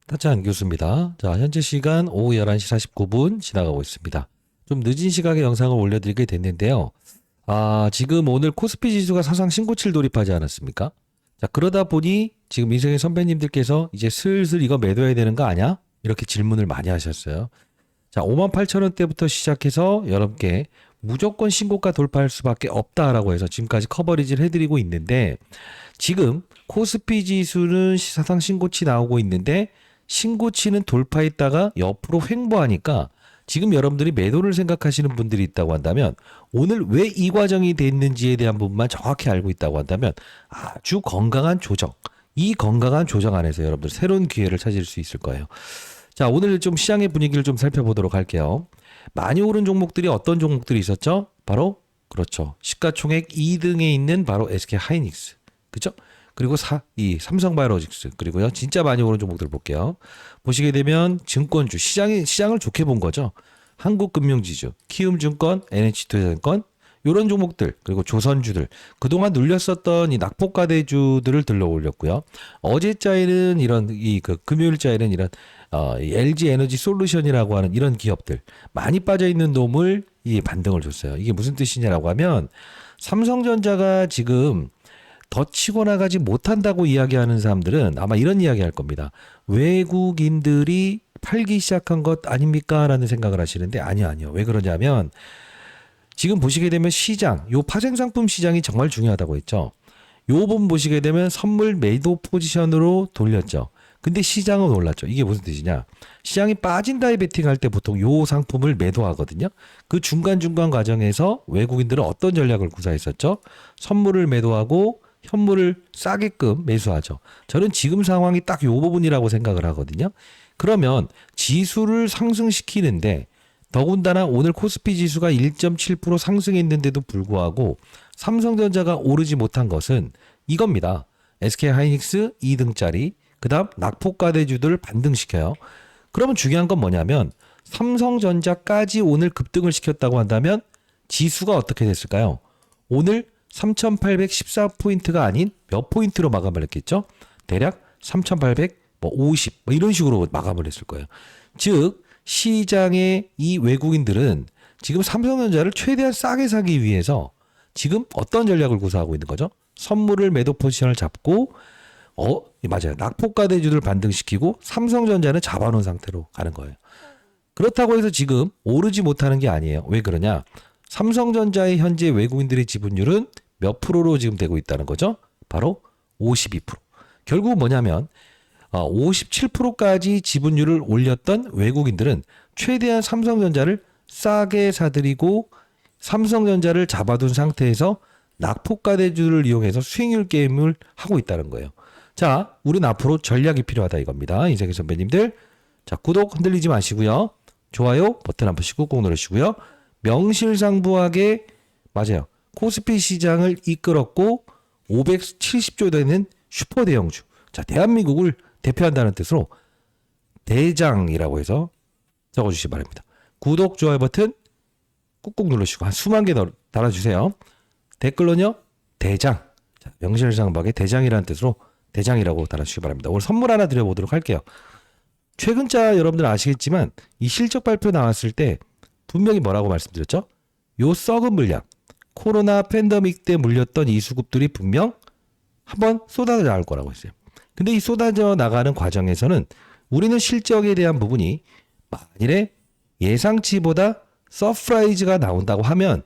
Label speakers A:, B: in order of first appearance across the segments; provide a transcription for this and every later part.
A: 타짜한 교수입니다. 자, 현재 시간 오후 11시 49분 지나가고 있습니다. 좀 늦은 시각에 영상을 올려드리게 됐는데요. 지금 오늘 코스피 지수가 사상 신고치를 돌입하지 않았습니까? 자, 그러다 보니 지금 민생의 선배님들께서 이제 슬슬 이거 매도해야 되는 거 아니야? 이렇게 질문을 많이 하셨어요. 자, 58,000원대부터 시작해서 여러분께 무조건 신고가 돌파할 수밖에 없다라고 해서 지금까지 커버리지를 해드리고 있는데, 지금 코스피 지수는 사상 신고치 나오고 있는데 신고치는 돌파했다가 옆으로 횡보하니까 지금 여러분들이 매도를 생각하시는 분들이 있다고 한다면, 오늘 왜 이 과정이 됐는지에 대한 부분만 정확히 알고 있다고 한다면 아주 건강한 조정, 이 건강한 조정 안에서 여러분들 새로운 기회를 찾을 수 있을 거예요. 자, 오늘 좀 시장의 분위기를 좀 살펴보도록 할게요. 많이 오른 종목들이 어떤 종목들이 있었죠? 바로 그렇죠. 시가총액 2등에 있는 바로 SK 하이닉스. 그죠? 그리고 이 삼성바이오로직스, 그리고요 진짜 많이 오른 종목들 볼게요. 보시게 되면 증권주, 시장을 좋게 본 거죠. 한국금융지주, 키움증권, NH투자증권, 이런 종목들, 그리고 조선주들, 그동안 눌렸었던 이 낙폭과대주들을 들러 올렸고요. 어제자에는 이런 금요일자에는 이런 이 LG 에너지 솔루션이라고 하는 이런 기업들 많이 빠져 있는 놈을 이 반등을 줬어요. 이게 무슨 뜻이냐라고 하면, 삼성전자가 지금 더 치고 나가지 못한다고 이야기하는 사람들은 아마 이런 이야기 할 겁니다. 외국인들이 팔기 시작한 것 아닙니까? 라는 생각을 하시는데 아니요. 왜 그러냐면, 지금 보시게 되면 시장, 요 파생상품 시장이 정말 중요하다고 했죠. 요 부분 보시게 되면 선물 매도 포지션으로 돌렸죠. 근데 시장은 올랐죠. 이게 무슨 뜻이냐? 시장이 빠진다에 베팅할 때 보통 요 상품을 매도하거든요. 그 중간중간 과정에서 외국인들은 어떤 전략을 구사했었죠? 선물을 매도하고 현물을 싸게끔 매수하죠. 저는 지금 상황이 딱 요 부분이라고 생각을 하거든요. 그러면 지수를 상승시키는데, 더군다나 오늘 코스피 지수가 1.7% 상승했는데도 불구하고 삼성전자가 오르지 못한 것은 이겁니다. SK 하이닉스 2등짜리, 그 다음 낙폭과대주들을 반등시켜요. 그러면 중요한 건 뭐냐면, 삼성전자까지 오늘 급등을 시켰다고 한다면 지수가 어떻게 됐을까요? 오늘 3,814포인트가 아닌 몇 포인트로 마감을 했겠죠? 대략 3,850 이런 식으로 마감을 했을 거예요. 즉 시장의 이 외국인들은 지금 삼성전자를 최대한 싸게 사기 위해서 지금 어떤 전략을 구사하고 있는 거죠? 선물을 매도 포지션을 잡고 맞아요. 낙폭과대주를 반등시키고 삼성전자는 잡아놓은 상태로 가는 거예요. 그렇다고 해서 지금 오르지 못하는 게 아니에요. 왜 그러냐? 삼성전자의 현재 외국인들의 지분율은 몇 프로로 지금 되고 있다는 거죠? 바로 52%. 결국은 뭐냐면 57%까지 지분율을 올렸던 외국인들은 최대한 삼성전자를 싸게 사들이고 삼성전자를 잡아둔 상태에서 낙폭과대주를 이용해서 수익률 게임을 하고 있다는 거예요. 자, 우린 앞으로 전략이 필요하다 이겁니다. 인생의 선배님들. 자, 구독 흔들리지 마시고요. 좋아요 버튼 한 번씩 꾹꾹 누르시고요. 명실상부하게 맞아요. 코스피 시장을 이끌었고 570조 되는 슈퍼 대형주. 자, 대한민국을 대표한다는 뜻으로 대장이라고 해서 적어주시기 바랍니다. 구독, 좋아요 버튼 꾹꾹 누르시고 한 수만 개 달아주세요. 댓글로는요, 대장. 자, 명실상부하게 대장이라는 뜻으로 대장이라고 달아주시기 바랍니다. 오늘 선물 하나 드려보도록 할게요. 최근자 여러분들 아시겠지만 이 실적 발표 나왔을 때 분명히 뭐라고 말씀드렸죠? 요 썩은 물량, 코로나 팬데믹 때 물렸던 이 수급들이 분명 한번 쏟아져 나올 거라고 했어요. 근데 이 쏟아져 나가는 과정에서는 우리는 실적에 대한 부분이 만일에 예상치보다 서프라이즈가 나온다고 하면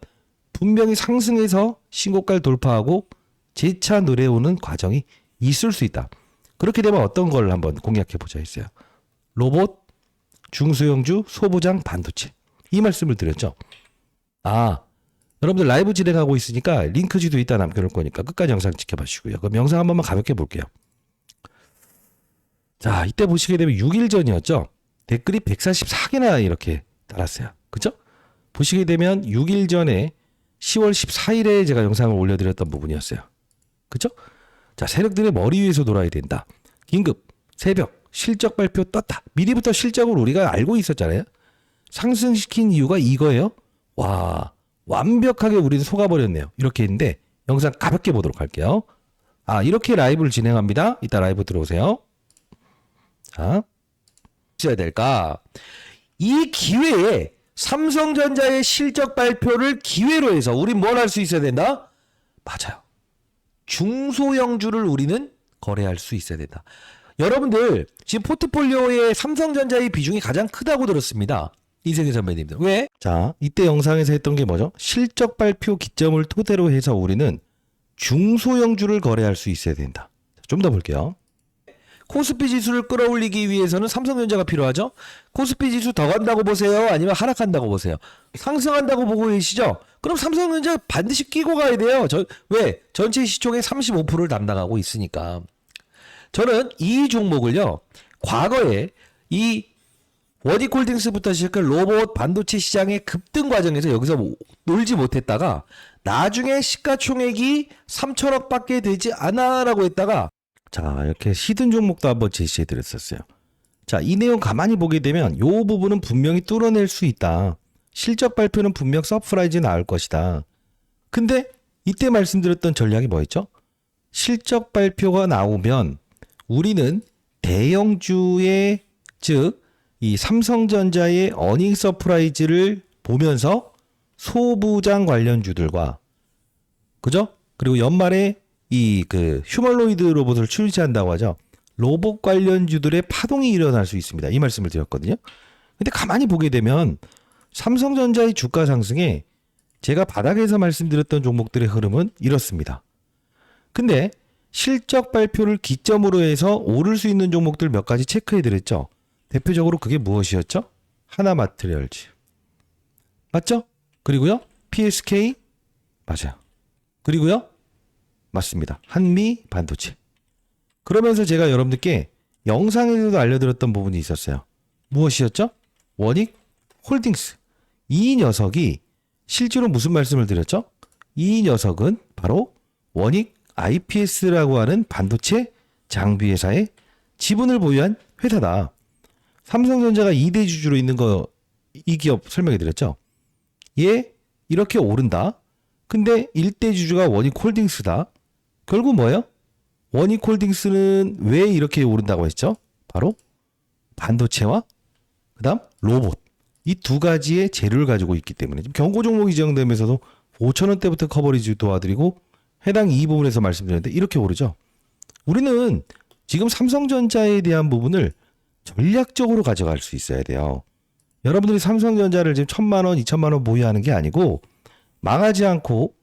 A: 분명히 상승해서 신고가를 돌파하고 재차 내려오는 과정이 있을 수 있다. 그렇게 되면 어떤 걸 한번 공략해 보자 했어요. 로봇, 중소형주, 소부장, 반도체. 이 말씀을 드렸죠. 여러분들 라이브 진행하고 있으니까 링크지도 이따 남겨놓을 거니까 끝까지 영상 지켜봐 주시고요. 그럼 영상 한 번만 가볍게 볼게요. 자, 이때 보시게 되면 6일 전이었죠. 댓글이 144개나 이렇게 달았어요. 그죠? 보시게 되면 6일 전에 10월 14일에 제가 영상을 올려드렸던 부분이었어요. 그죠? 자, 세력들의 머리 위에서 놀아야 된다. 긴급, 새벽, 실적 발표 떴다. 미리부터 실적을 우리가 알고 있었잖아요. 상승시킨 이유가 이거예요. 와, 완벽하게 우리는 속아버렸네요. 이렇게 했는데 영상 가볍게 보도록 할게요. 이렇게 라이브를 진행합니다. 이따 라이브 들어오세요. 자, 있어야 될까? 이 기회에 삼성전자의 실적 발표를 기회로 해서 우린 뭘 할 수 있어야 된다? 맞아요. 중소형주를 우리는 거래할 수 있어야 된다. 여러분들 지금 포트폴리오에 삼성전자의 비중이 가장 크다고 들었습니다. 이세계 선배님들. 왜? 자, 이때 영상에서 했던 게 뭐죠? 실적 발표 기점을 토대로 해서 우리는 중소형주를 거래할 수 있어야 된다. 좀 더 볼게요. 코스피 지수를 끌어올리기 위해서는 삼성전자가 필요하죠. 코스피 지수 더 간다고 보세요? 아니면 하락한다고 보세요? 상승한다고 보고 계시죠? 그럼 삼성전자 반드시 끼고 가야 돼요. 왜? 전체 시총의 35%를 담당하고 있으니까. 저는 이 종목을요, 과거에 이 원익홀딩스부터 시작한 로봇 반도체 시장의 급등 과정에서 여기서 놀지 못했다가 나중에 시가총액이 3천억 밖에 되지 않아라고 했다가, 자, 이렇게 시든 종목도 한번 제시해 드렸었어요. 자, 이 내용 가만히 보게 되면 요 부분은 분명히 뚫어낼 수 있다. 실적 발표는 분명 서프라이즈 나올 것이다. 근데 이때 말씀드렸던 전략이 뭐였죠? 실적 발표가 나오면 우리는 대형주의, 즉 이 삼성전자의 어닝 서프라이즈를 보면서 소부장 관련주들과, 그죠? 그리고 연말에 이 휴머노이드 로봇을 출시한다고 하죠. 로봇 관련주들의 파동이 일어날 수 있습니다. 이 말씀을 드렸거든요. 근데 가만히 보게 되면 삼성전자의 주가 상승에 제가 바닥에서 말씀드렸던 종목들의 흐름은 이렇습니다. 근데 실적 발표를 기점으로 해서 오를 수 있는 종목들 몇 가지 체크해 드렸죠. 대표적으로 그게 무엇이었죠? 하나마테리얼즈. 맞죠? 그리고요, PSK. 맞아요. 그리고요, 맞습니다. 한미 반도체. 그러면서 제가 여러분들께 영상에서도 알려드렸던 부분이 있었어요. 무엇이었죠? 원익 홀딩스. 이 녀석이 실제로 무슨 말씀을 드렸죠? 이 녀석은 바로 원익 IPS라고 하는 반도체 장비 회사의 지분을 보유한 회사다. 삼성전자가 2대 주주로 있는 거, 이 기업 설명해 드렸죠? 얘 이렇게 오른다. 근데 1대 주주가 원익홀딩스다. 결국 뭐예요? 원익홀딩스는 왜 이렇게 오른다고 했죠? 바로 반도체와 그다음 로봇. 이 두 가지의 재료를 가지고 있기 때문에 지금 경고 종목이 지정되면서도 5,000원대부터 커버리지 도와드리고 해당 이 부분에서 말씀드렸는데 이렇게 오르죠. 우리는 지금 삼성전자에 대한 부분을 전략적으로 가져갈 수 있어야 돼요. 여러분들이 삼성전자를 지금 1,000만 원, 2,000만 원 보유하는 게 아니고 망하지 않고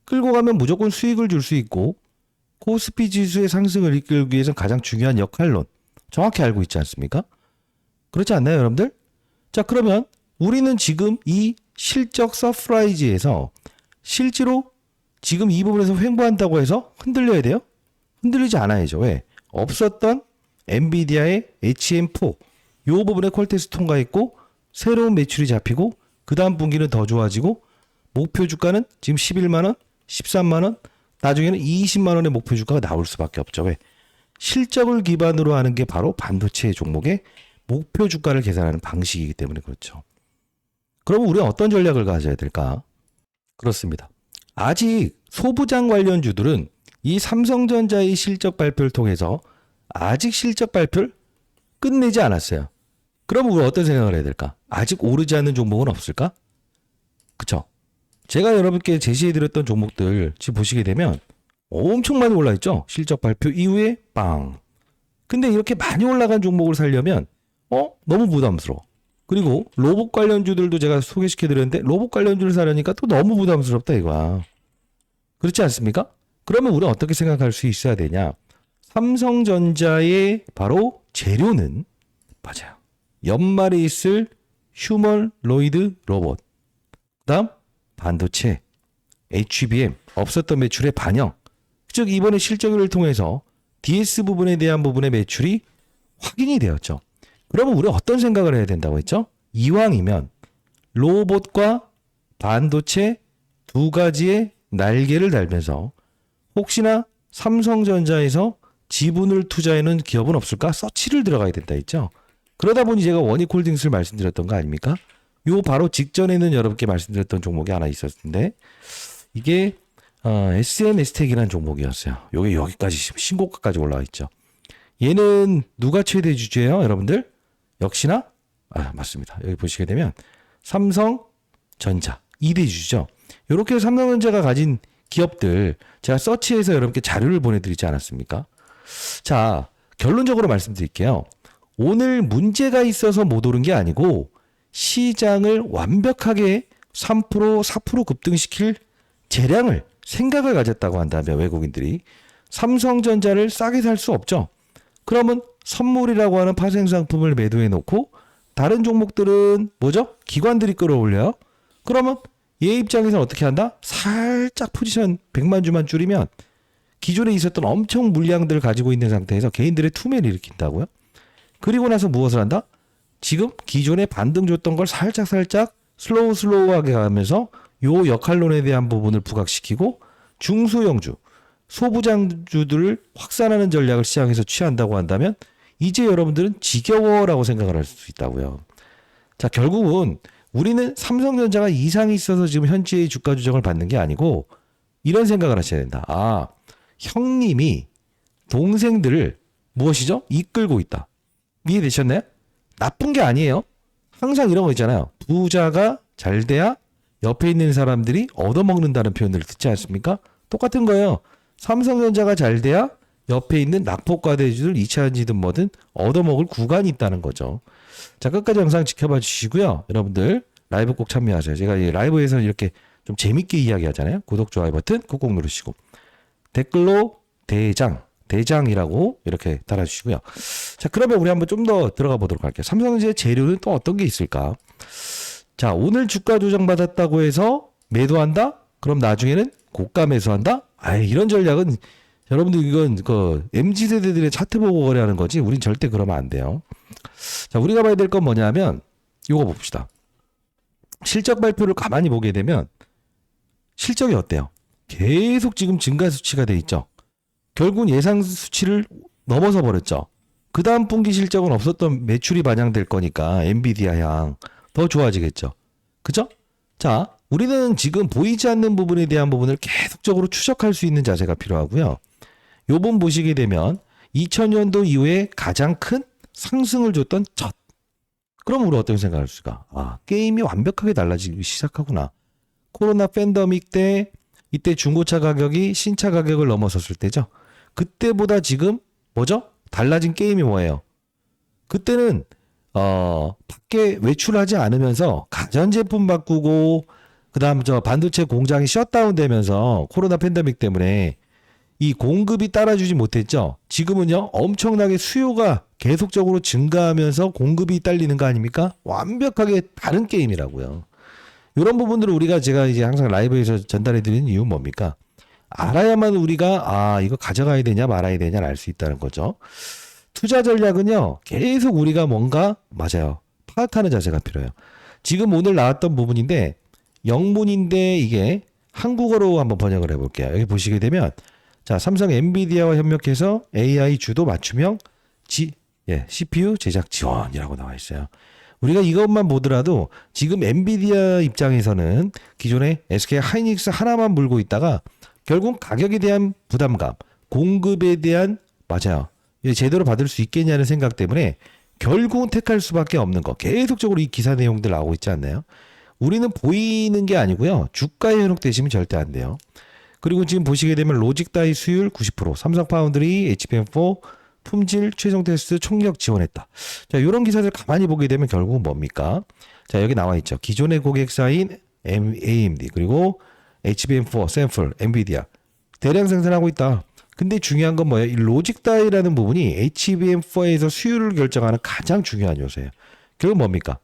A: 끌고 가면 무조건 수익을 줄 수 있고 코스피 지수의 상승을 이끌기 위해서 가장 중요한 역할론 정확히 알고 있지 않습니까? 그렇지 않나요, 여러분들? 자, 그러면 우리는 지금 이 실적 서프라이즈에서 실제로 지금 이 부분에서 횡보한다고 해서 흔들려야 돼요? 흔들리지 않아야죠. 왜? 없었던 엔비디아의 HM4 이 부분에 퀄테스트 통과했고 새로운 매출이 잡히고 그 다음 분기는 더 좋아지고 목표 주가는 지금 11만원, 13만원, 나중에는 20만원의 목표 주가가 나올 수밖에 없죠. 왜? 실적을 기반으로 하는 게 바로 반도체 종목의 목표 주가를 계산하는 방식이기 때문에 그렇죠. 그럼 우리가 어떤 전략을 가져야 될까? 그렇습니다. 아직 소부장 관련주들은 이 삼성전자의 실적 발표를 통해서 아직 실적 발표를 끝내지 않았어요. 그럼 우리 어떤 생각을 해야 될까? 아직 오르지 않는 종목은 없을까? 그쵸? 제가 여러분께 제시해드렸던 종목들 지금 보시게 되면 엄청 많이 올라있죠? 실적 발표 이후에 빵. 근데 이렇게 많이 올라간 종목을 살려면 너무 부담스러워. 그리고 로봇 관련주들도 제가 소개시켜드렸는데 로봇 관련주를 사려니까 또 너무 부담스럽다 이거야. 그렇지 않습니까? 그러면 우리는 어떻게 생각할 수 있어야 되냐? 삼성전자의 바로 재료는 맞아요. 연말에 있을 휴머노이드 로봇. 그다음 반도체, HBM 없었던 매출의 반영. 즉 이번에 실적을 통해서 DS 부분에 대한 부분의 매출이 확인이 되었죠. 그러면 우리가 어떤 생각을 해야 된다고 했죠? 이왕이면 로봇과 반도체 두 가지의 날개를 달면서 혹시나 삼성전자에서 지분을 투자해놓은 기업은 없을까? 서치를 들어가야 된다 했죠. 그러다 보니 제가 원익홀딩스를 말씀드렸던 거 아닙니까? 요 바로 직전에는 여러분께 말씀드렸던 종목이 하나 있었는데 이게 SNS텍이라는 종목이었어요. 요게 여기까지 신고가까지 올라와 있죠. 얘는 누가 최대 주주예요, 여러분들? 역시나 맞습니다. 여기 보시게 되면 삼성전자 2대 주주죠. 이렇게 삼성전자가 가진 기업들 제가 서치해서 여러분께 자료를 보내드리지 않았습니까? 자, 결론적으로 말씀드릴게요. 오늘 문제가 있어서 못 오른 게 아니고 시장을 완벽하게 3%, 4% 급등시킬 재량을 생각을 가졌다고 한다면 외국인들이 삼성전자를 싸게 살 수 없죠. 그러면 선물이라고 하는 파생상품을 매도해 놓고 다른 종목들은 뭐죠? 기관들이 끌어올려요. 그러면 얘 입장에서는 어떻게 한다? 살짝 포지션 100만 주만 줄이면 기존에 있었던 엄청 물량들을 가지고 있는 상태에서 개인들의 투매를 일으킨다고요. 그리고 나서 무엇을 한다? 지금 기존에 반등 줬던 걸 살짝 슬로우하게 가면서 요 역할론에 대한 부분을 부각시키고 중소형주, 소부장주들을 확산하는 전략을 시장에서 취한다고 한다면 이제 여러분들은 지겨워라고 생각을 할 수 있다고요. 자, 결국은 우리는 삼성전자가 이상이 있어서 지금 현재의 주가 조정을 받는 게 아니고 이런 생각을 하셔야 된다. 형님이 동생들을 무엇이죠? 이끌고 있다. 이해되셨나요? 나쁜 게 아니에요. 항상 이런 거 있잖아요. 부자가 잘 돼야 옆에 있는 사람들이 얻어먹는다는 표현을 듣지 않습니까? 똑같은 거예요. 삼성전자가 잘 돼야 옆에 있는 낙폭과대주들 2차전지든 뭐든 얻어먹을 구간이 있다는 거죠. 자, 끝까지 영상 지켜봐 주시고요. 여러분들 라이브 꼭 참여하세요. 제가 이 라이브에서는 이렇게 좀 재밌게 이야기하잖아요. 구독, 좋아요 버튼 꾹꾹 누르시고 댓글로 대장이라고 이렇게 달아주시고요. 자, 그러면 우리 한번 좀 더 들어가 보도록 할게요. 삼성전자의 재료는 또 어떤 게 있을까? 자, 오늘 주가 조정 받았다고 해서 매도한다? 그럼 나중에는 고가 매수한다? 이런 전략은 여러분들 이건 MZ세대들의 차트 보고 거래하는 거지 우린 절대 그러면 안 돼요. 자, 우리가 봐야 될 건 뭐냐면 이거 봅시다. 실적 발표를 가만히 보게 되면 실적이 어때요? 계속 지금 증가 수치가 돼 있죠. 결국은 예상 수치를 넘어서 버렸죠. 그 다음 분기 실적은 없었던 매출이 반영될 거니까 엔비디아 향 더 좋아지겠죠. 그죠? 자, 우리는 지금 보이지 않는 부분에 대한 부분을 계속적으로 추적할 수 있는 자세가 필요하고요. 요 부분 보시게 되면 2000년도 이후에 가장 큰 상승을 줬던 첫. 그럼 우리 어떻게 생각할 수가? 게임이 완벽하게 달라지기 시작하구나. 코로나 팬데믹 때 이때 중고차 가격이 신차 가격을 넘어섰을 때죠. 그때보다 지금 뭐죠? 달라진 게임이 뭐예요? 그때는 밖에 외출하지 않으면서 가전제품 바꾸고 그다음 반도체 공장이 셧다운 되면서 코로나 팬데믹 때문에 이 공급이 따라주지 못했죠. 지금은요. 엄청나게 수요가 계속적으로 증가하면서 공급이 딸리는 거 아닙니까? 완벽하게 다른 게임이라고요. 이런 부분들을 제가 이제 항상 라이브에서 전달해 드리는 이유는 뭡니까? 알아야만 우리가 이거 가져가야 되냐 말아야 되냐를 알 수 있다는 거죠. 투자 전략은요. 계속 우리가 뭔가 맞아요. 파악하는 자세가 필요해요. 지금 오늘 나왔던 부분인데 영문인데 이게 한국어로 한번 번역을 해볼게요. 여기 보시게 되면 자, 삼성 엔비디아와 협력해서 AI 주도 맞춤형 CPU 제작 지원이라고 나와 있어요. 우리가 이것만 보더라도 지금 엔비디아 입장에서는 기존에 SK 하이닉스 하나만 물고 있다가 결국 가격에 대한 부담감, 공급에 대한 제대로 받을 수 있겠냐는 생각 때문에 결국은 택할 수밖에 없는 거. 계속적으로 이 기사 내용들 나오고 있지 않나요? 우리는 보이는 게 아니고요. 주가에 현혹되시면 절대 안 돼요. 그리고 지금 보시게 되면 로직다이 수율 90%, 삼성 파운드리, HBM4 품질 최종 테스트 총력 지원했다. 자, 이런 기사들 가만히 보게 되면 결국은 뭡니까? 자, 여기 나와 있죠. 기존의 고객사인 AMD 그리고 HBM4, 샘플, 엔비디아 대량 생산하고 있다. 근데 중요한 건 뭐예요? 이 로직다이라는 부분이 HBM4에서 수율을 결정하는 가장 중요한 요소예요. 결국 뭡니까?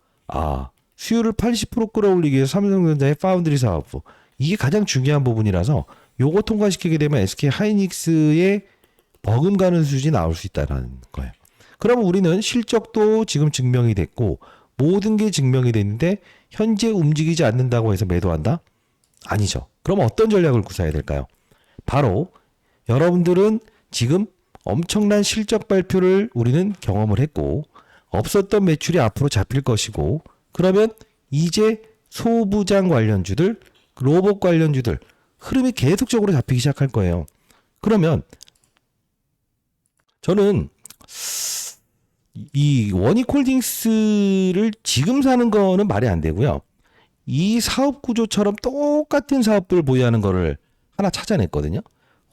A: 수율을 80% 끌어올리기 위해서 삼성전자의 파운드리 사업부 이게 가장 중요한 부분이라서 요거 통과시키게 되면 SK 하이닉스의 버금가는 수준이 나올 수 있다는 거예요. 그러면 우리는 실적도 지금 증명이 됐고 모든 게 증명이 됐는데 현재 움직이지 않는다고 해서 매도한다? 아니죠. 그럼 어떤 전략을 구사해야 될까요? 바로 여러분들은 지금 엄청난 실적 발표를 우리는 경험을 했고 없었던 매출이 앞으로 잡힐 것이고 그러면 이제 소부장 관련주들, 로봇 관련주들 흐름이 계속적으로 잡히기 시작할 거예요. 그러면 저는 이 원익홀딩스를 지금 사는 거는 말이 안 되고요. 이 사업 구조처럼 똑같은 사업들 보유하는 거를 하나 찾아냈거든요.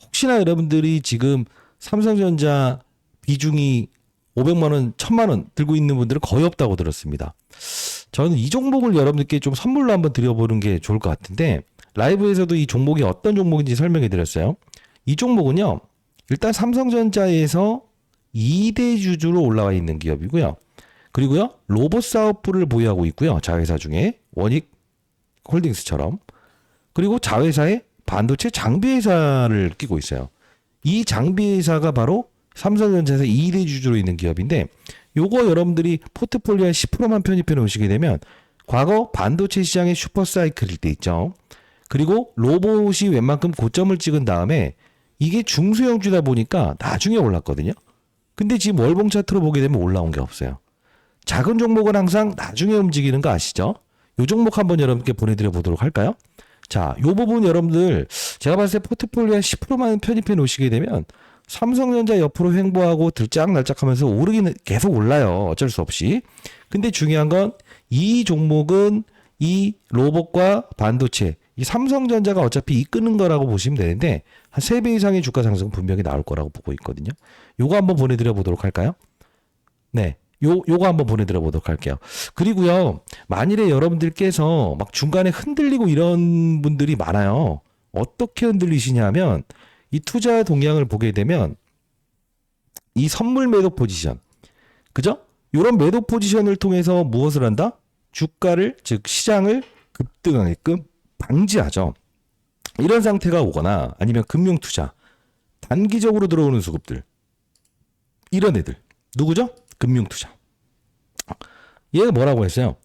A: 혹시나 여러분들이 지금 삼성전자 비중이 500만 원, 1000만 원 들고 있는 분들은 거의 없다고 들었습니다. 저는 이 종목을 여러분들께 좀 선물로 한번 드려보는 게 좋을 것 같은데, 라이브에서도 이 종목이 어떤 종목인지 설명해 드렸어요. 이 종목은요, 일단 삼성전자에서 2대 주주로 올라와 있는 기업이고요. 그리고요, 로봇 사업부를 보유하고 있고요. 자회사 중에 원익 홀딩스처럼. 그리고 자회사에 반도체 장비 회사를 끼고 있어요. 이 장비 회사가 바로 삼성전자에서 2대 주주로 있는 기업인데, 요거 여러분들이 포트폴리오에 10%만 편입해 놓으시게 되면 과거 반도체 시장의 슈퍼사이클일 때 있죠. 그리고 로봇이 웬만큼 고점을 찍은 다음에 이게 중소형주다 보니까 나중에 올랐거든요. 근데 지금 월봉 차트로 보게 되면 올라온 게 없어요. 작은 종목은 항상 나중에 움직이는 거 아시죠? 요 종목 한번 여러분께 보내드려 보도록 할까요? 자, 요 부분 여러분들 제가 봤을 때 포트폴리오에 10%만 편입해 놓으시게 되면 삼성전자 옆으로 횡보하고 들짝날짝하면서 오르기는 계속 올라요. 어쩔 수 없이. 근데 중요한 건 이 종목은 이 로봇과 반도체, 이 삼성전자가 어차피 이끄는 거라고 보시면 되는데 한 3배 이상의 주가 상승 분명히 나올 거라고 보고 있거든요. 요거 한번 보내드려 보도록 할까요? 네. 요거 한번 보내드려 보도록 할게요. 그리고요, 만일에 여러분들께서 막 중간에 흔들리고 이런 분들이 많아요. 어떻게 흔들리시냐면, 이 투자 동향을 보게 되면, 이 선물 매도 포지션. 그죠? 이런 매도 포지션을 통해서 무엇을 한다? 주가를, 즉, 시장을 급등하게끔 방지하죠. 이런 상태가 오거나 아니면 금융 투자, 단기적으로 들어오는 수급들. 이런 애들. 누구죠? 금융투자. 얘가 뭐라고 했어요?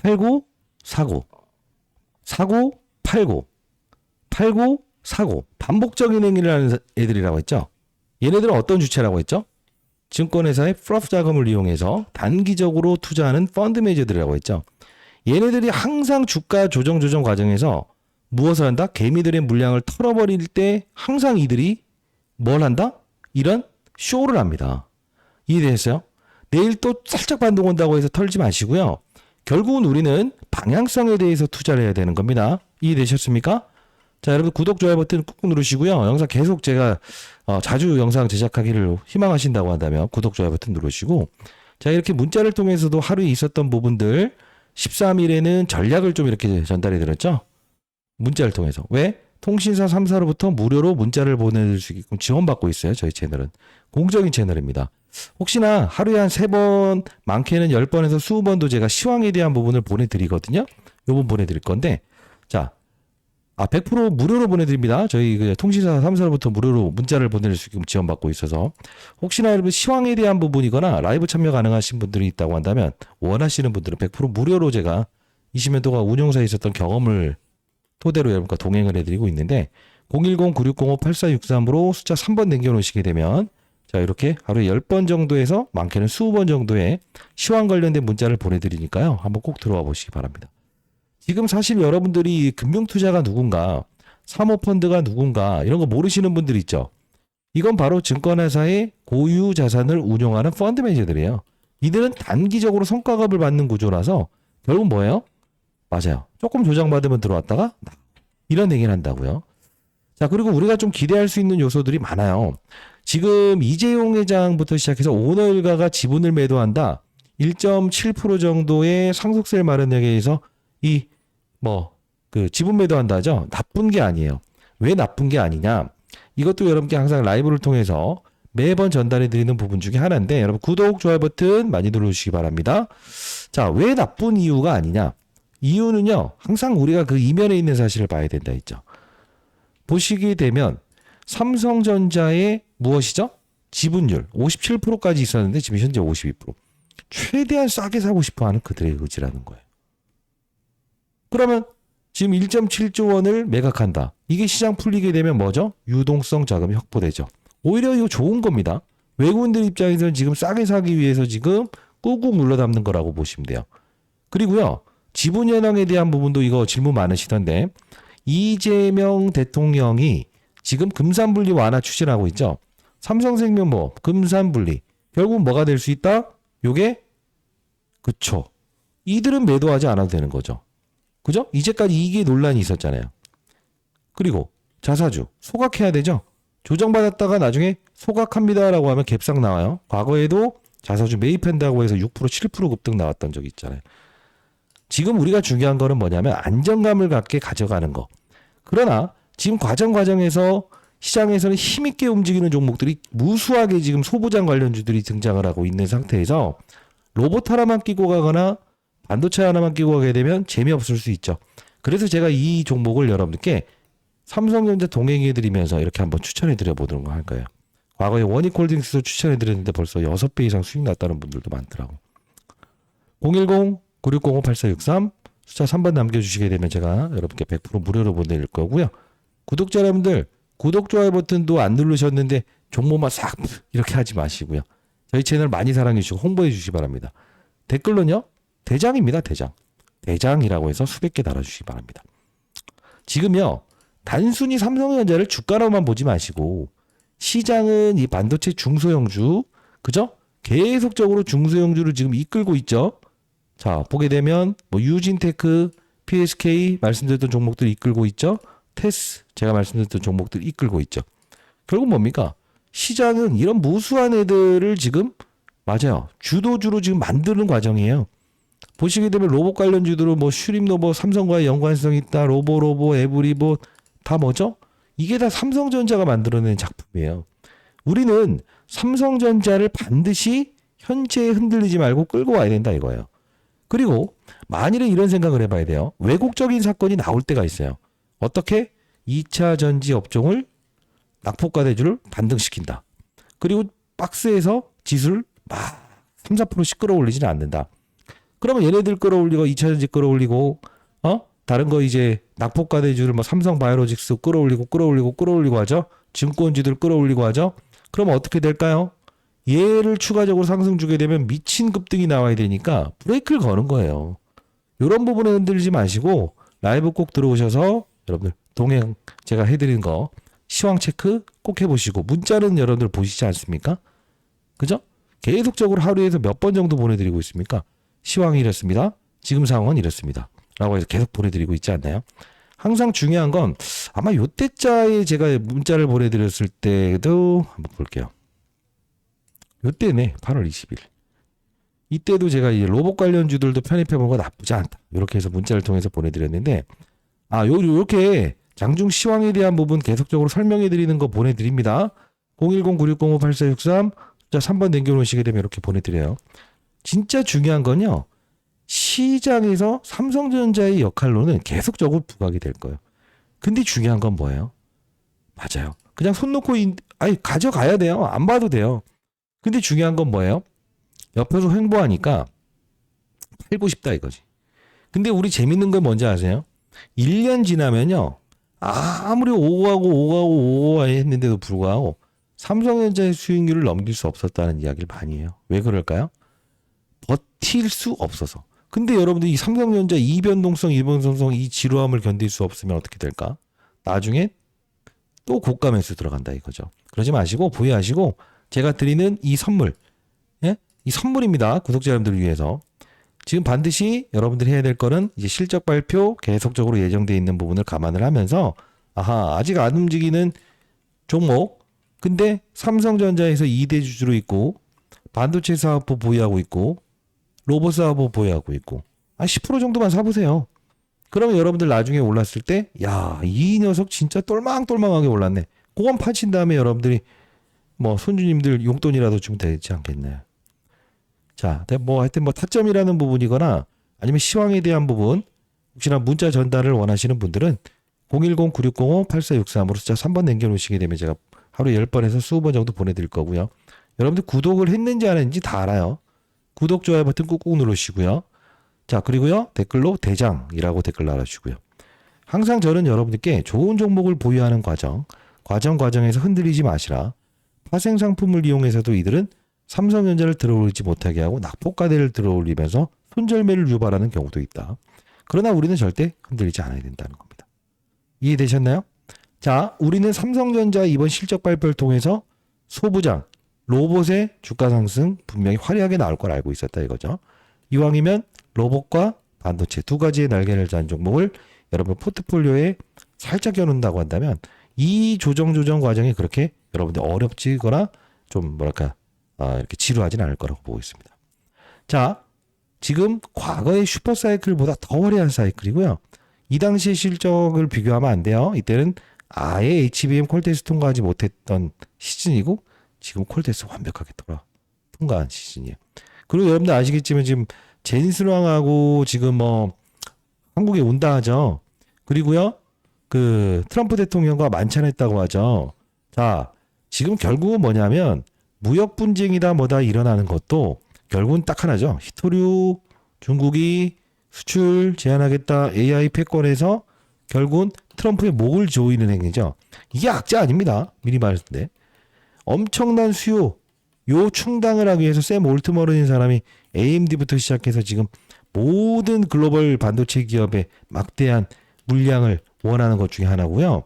A: 팔고, 사고, 사고, 팔고, 팔고, 사고. 반복적인 행위를 하는 애들이라고 했죠? 얘네들은 어떤 주체라고 했죠? 증권회사의 프로프 자금을 이용해서 단기적으로 투자하는 펀드 매니저들이라고 했죠? 얘네들이 항상 주가 조정 과정에서 무엇을 한다? 개미들의 물량을 털어버릴 때 항상 이들이 뭘 한다? 이런 쇼를 합니다. 이해되셨어요? 내일 또 살짝 반동 온다고 해서 털지 마시고요. 결국은 우리는 방향성에 대해서 투자를 해야 되는 겁니다. 이해되셨습니까? 자, 여러분 구독, 좋아요 버튼 꾹꾹 누르시고요. 영상 계속 제가 자주 영상 제작하기를 희망하신다고 한다면 구독, 좋아요 버튼 누르시고, 자, 이렇게 문자를 통해서도 하루에 있었던 부분들 13일에는 전략을 좀 이렇게 전달해 드렸죠. 문자를 통해서. 왜? 통신사 3사로부터 무료로 문자를 보낼 수 있게끔 지원받고 있어요. 저희 채널은. 공적인 채널입니다. 혹시나 하루에 한 3번, 많게는 10번에서 20번도 제가 시황에 대한 부분을 보내드리거든요. 요번 보내드릴 건데, 자, 100% 무료로 보내드립니다. 저희 그 통신사 3사로부터 무료로 문자를 보낼 수 있게끔 지원받고 있어서, 혹시나 여러분 시황에 대한 부분이거나 라이브 참여 가능하신 분들이 있다고 한다면, 원하시는 분들은 100% 무료로 제가 20년 동안 운영사에 있었던 경험을 토대로 여러분과 동행을 해드리고 있는데, 010-9605-8463으로 숫자 3번 남겨놓으시게 되면, 자, 이렇게 하루에 10번 정도에서 많게는 20번 정도의 시황 관련된 문자를 보내드리니까요. 한번 꼭 들어와 보시기 바랍니다. 지금 사실 여러분들이 금융투자가 누군가, 사모펀드가 누군가 이런 거 모르시는 분들 있죠. 이건 바로 증권회사의 고유 자산을 운용하는 펀드 매니저들이에요. 이들은 단기적으로 성과급을 받는 구조라서 결국 뭐예요? 맞아요. 조금 조정받으면 들어왔다가 이런 얘기를 한다고요. 자, 그리고 우리가 좀 기대할 수 있는 요소들이 많아요. 지금 이재용 회장부터 시작해서 오너 일가가 지분을 매도한다. 1.7% 정도의 상속세를 마련하기 위해서 지분 매도한다죠. 나쁜 게 아니에요. 왜 나쁜 게 아니냐? 이것도 여러분께 항상 라이브를 통해서 매번 전달해 드리는 부분 중에 하나인데, 여러분 구독, 좋아요 버튼 많이 눌러주시기 바랍니다. 자, 왜 나쁜 이유가 아니냐? 이유는요, 항상 우리가 그 이면에 있는 사실을 봐야 된다 했죠. 보시게 되면 삼성전자의 무엇이죠? 지분율 57%까지 있었는데 지금 현재 52%. 최대한 싸게 사고 싶어하는 그들의 의지라는 거예요. 그러면 지금 1.7조 원을 매각한다. 이게 시장 풀리게 되면 뭐죠? 유동성 자금이 확보되죠. 오히려 이거 좋은 겁니다. 외국인들 입장에서는 지금 싸게 사기 위해서 지금 꾹꾹 눌러 담는 거라고 보시면 돼요. 그리고요, 지분 현황에 대한 부분도 이거 질문 많으시던데, 이재명 대통령이 지금 금산분리 완화 추진하고 있죠. 삼성생명 금산분리. 결국 뭐가 될 수 있다? 요게 그쵸. 이들은 매도하지 않아도 되는 거죠. 그죠? 이제까지 이게 논란이 있었잖아요. 그리고 자사주 소각해야 되죠. 조정받았다가 나중에 소각합니다라고 하면 갭상 나와요. 과거에도 자사주 매입한다고 해서 6% 7% 급등 나왔던 적이 있잖아요. 지금 우리가 중요한 거는 뭐냐면 안정감을 갖게 가져가는 거. 그러나 지금 과정에서 시장에서는 힘있게 움직이는 종목들이 무수하게 지금 소부장 관련주들이 등장을 하고 있는 상태에서 로봇 하나만 끼고 가거나 반도체 하나만 끼고 가게 되면 재미없을 수 있죠. 그래서 제가 이 종목을 여러분들께 삼성전자 동행해드리면서 이렇게 한번 추천해드려 보도록 할 거예요. 과거에 원익홀딩스도 추천해드렸는데 벌써 6배 이상 수익 났다는 분들도 많더라고. 010-9605-8463 숫자 3번 남겨주시게 되면 제가 여러분께 100% 무료로 보내드릴 거고요. 구독자 여러분들 구독, 좋아요 버튼도 안 누르셨는데 종목만 싹 이렇게 하지 마시고요. 저희 채널 많이 사랑해 주시고 홍보해 주시기 바랍니다. 댓글로는요. 대장입니다. 대장. 대장이라고 해서 수백 개 달아주시기 바랍니다. 지금요. 단순히 삼성전자를 주가로만 보지 마시고 시장은 이 반도체 중소형주 그죠? 계속적으로 중소형주를 지금 이끌고 있죠. 자 보게 되면 뭐 유진테크, PSK 말씀드렸던 종목들 이끌고 있죠. 테스 제가 말씀드렸던 종목들 이끌고 있죠. 결국 뭡니까? 시장은 이런 무수한 애들을 지금 맞아요. 주도주로 지금 만드는 과정이에요. 보시게 되면 로봇 관련주들은 뭐 슈림로봇, 삼성과의 연관성이 있다. 로보로보, 에브리봇 다 뭐죠? 이게 다 삼성전자가 만들어낸 작품이에요. 우리는 삼성전자를 반드시 현재에 흔들리지 말고 끌고 와야 된다 이거예요. 그리고 만일에 이런 생각을 해봐야 돼요. 왜곡적인 사건이 나올 때가 있어요. 어떻게? 2차 전지 업종을 낙폭과대주를 반등시킨다. 그리고 박스에서 지수를 막 3, 4%씩 끌어올리지는 않는다. 그러면 얘네들 끌어올리고 2차 전지 끌어올리고 다른 거 이제 낙폭과대주를 뭐 삼성바이오로직스 끌어올리고 하죠. 증권주들 끌어올리고 하죠. 그럼 어떻게 될까요? 얘를 추가적으로 상승 주게 되면 미친 급등이 나와야 되니까 브레이크를 거는 거예요. 이런 부분에 흔들리지 마시고 라이브 꼭 들어오셔서 여러분들 동행 제가 해드린 거 시황 체크 꼭 해보시고 문자는 여러분들 보시지 않습니까? 그죠? 계속적으로 하루에서 몇 번 정도 보내드리고 있습니까? 시황이 이렇습니다. 지금 상황은 이렇습니다. 라고 해서 계속 보내드리고 있지 않나요? 항상 중요한 건 아마 요때자에 제가 문자를 보내드렸을 때도 한번 볼게요. 요때네 8월 20일. 이때도 제가 이제 로봇 관련주들도 편입해본 거 나쁘지 않다. 이렇게 해서 문자를 통해서 보내드렸는데 요렇게 장중 시황에 대한 부분 계속적으로 설명해 드리는 거 보내드립니다. 010-9605-8463 숫자 3번 남겨놓으시게 되면 이렇게 보내드려요. 진짜 중요한 건요. 시장에서 삼성전자의 역할로는 계속적으로 부각이 될 거예요. 근데 중요한 건 뭐예요? 맞아요. 그냥 손 놓고 가져가야 돼요. 안 봐도 돼요. 근데 중요한 건 뭐예요? 옆에서 횡보하니까 팔고 싶다 이거지. 근데 우리 재밌는 건 뭔지 아세요? 1년 지나면요. 아무리 오고 했는데도 불구하고 삼성전자의 수익률을 넘길 수 없었다는 이야기를 많이 해요. 왜 그럴까요? 버틸 수 없어서. 근데 여러분들 이 삼성전자 이변동성, 일본성성 이 지루함을 견딜 수 없으면 어떻게 될까? 나중에 또 고가 매수 들어간다 이거죠. 그러지 마시고 보유하시고 제가 드리는 이 선물, 예? 이 선물입니다. 구독자 여러분들을 위해서. 지금 반드시 여러분들이 해야 될 거는 이제 실적 발표 계속적으로 예정되어 있는 부분을 감안을 하면서 아직 안 움직이는 종목 근데 삼성전자에서 2대 주주로 있고 반도체 사업부 보유하고 있고 로봇 사업부 보유하고 있고 10% 정도만 사보세요. 그러면 여러분들 나중에 올랐을 때 이 녀석 진짜 똘망똘망하게 올랐네. 그건 파친 다음에 여러분들이 뭐 손주님들 용돈이라도 주면 되지 않겠나요? 자, 하여튼 타점이라는 부분이거나 아니면 시황에 대한 부분 혹시나 문자 전달을 원하시는 분들은 010-9605-8463으로 숫자 3번 남겨놓으시게 되면 제가 하루 10번에서 20번 정도 보내드릴 거고요. 여러분들 구독을 했는지 안 했는지 다 알아요. 구독, 좋아요 버튼 꾹꾹 누르시고요. 자, 그리고요. 댓글로 대장이라고 댓글 달아주시고요. 항상 저는 여러분들께 좋은 종목을 보유하는 과정에서 흔들리지 마시라. 파생 상품을 이용해서도 이들은 삼성전자를 들어올리지 못하게 하고 낙폭과대를 들어올리면서 손절매를 유발하는 경우도 있다. 그러나 우리는 절대 흔들리지 않아야 된다는 겁니다. 이해되셨나요? 자, 우리는 삼성전자 이번 실적 발표를 통해서 소부장, 로봇의 주가 상승 분명히 화려하게 나올 걸 알고 있었다 이거죠. 이왕이면 로봇과 반도체 두 가지의 날개를 단 종목을 여러분 포트폴리오에 살짝 껴놓는다고 한다면 이 조정 과정이 그렇게 여러분들 어렵지거나 좀 뭐랄까 이렇게 지루하진 않을 거라고 보고 있습니다. 자, 지금 과거의 슈퍼 사이클보다 더 화려한 사이클이고요. 이 당시의 실적을 비교하면 안 돼요. 이때는 아예 HBM 콜테스트 통과하지 못했던 시즌이고 지금 콜테스트 완벽하게 통과한 시즌이에요. 그리고 여러분들 아시겠지만 지금 제니스랑하고 지금 뭐 한국에 온다 하죠. 그리고요, 그 트럼프 대통령과 만찬했다고 하죠. 자, 지금 결국은 뭐냐면 무역 분쟁이다 뭐다 일어나는 것도 결국은 딱 하나죠. 히토류 중국이 수출 제한하겠다 AI 패권에서 결국은 트럼프의 목을 조이는 행위죠. 이게 악재 아닙니다. 미리 말했는데 엄청난 수요 요 충당을 하기 위해서 샘 올트머런인 사람이 AMD부터 시작해서 지금 모든 글로벌 반도체 기업의 막대한 물량을 원하는 것 중에 하나고요.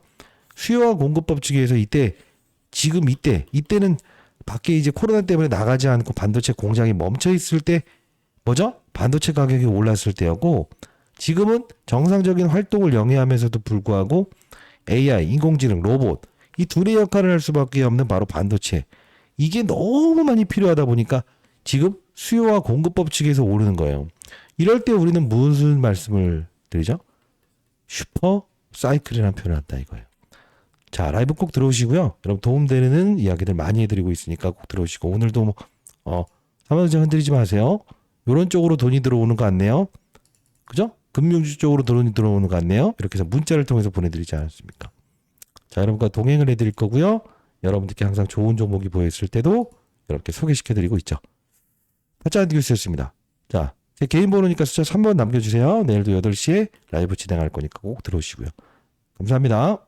A: 수요와 공급법 측에서 이때는 밖에 이제 코로나 때문에 나가지 않고 반도체 공장이 멈춰 있을 때 뭐죠? 반도체 가격이 올랐을 때였고 지금은 정상적인 활동을 영위하면서도 불구하고 AI, 인공지능, 로봇 이 둘의 역할을 할 수밖에 없는 바로 반도체. 이게 너무 많이 필요하다 보니까 지금 수요와 공급법 측에서 오르는 거예요. 이럴 때 우리는 무슨 말씀을 드리죠? 슈퍼 사이클이라는 표현을 한다 이거예요. 자, 라이브 꼭 들어오시고요. 여러분 도움되는 이야기들 많이 해드리고 있으니까 꼭 들어오시고 오늘도 사모펀 흔들리지 마세요. 이런 쪽으로 돈이 들어오는 것 같네요. 그죠? 금융주 쪽으로 돈이 들어오는 것 같네요. 이렇게 해서 문자를 통해서 보내드리지 않았습니까? 자, 여러분과 동행을 해드릴 거고요. 여러분들께 항상 좋은 종목이 보였을 때도 여러분께 소개시켜드리고 있죠. 타짜 뉴스였습니다. 자, 제 개인 번호니까 숫자 3번 남겨주세요. 내일도 8시에 라이브 진행할 거니까 꼭 들어오시고요. 감사합니다.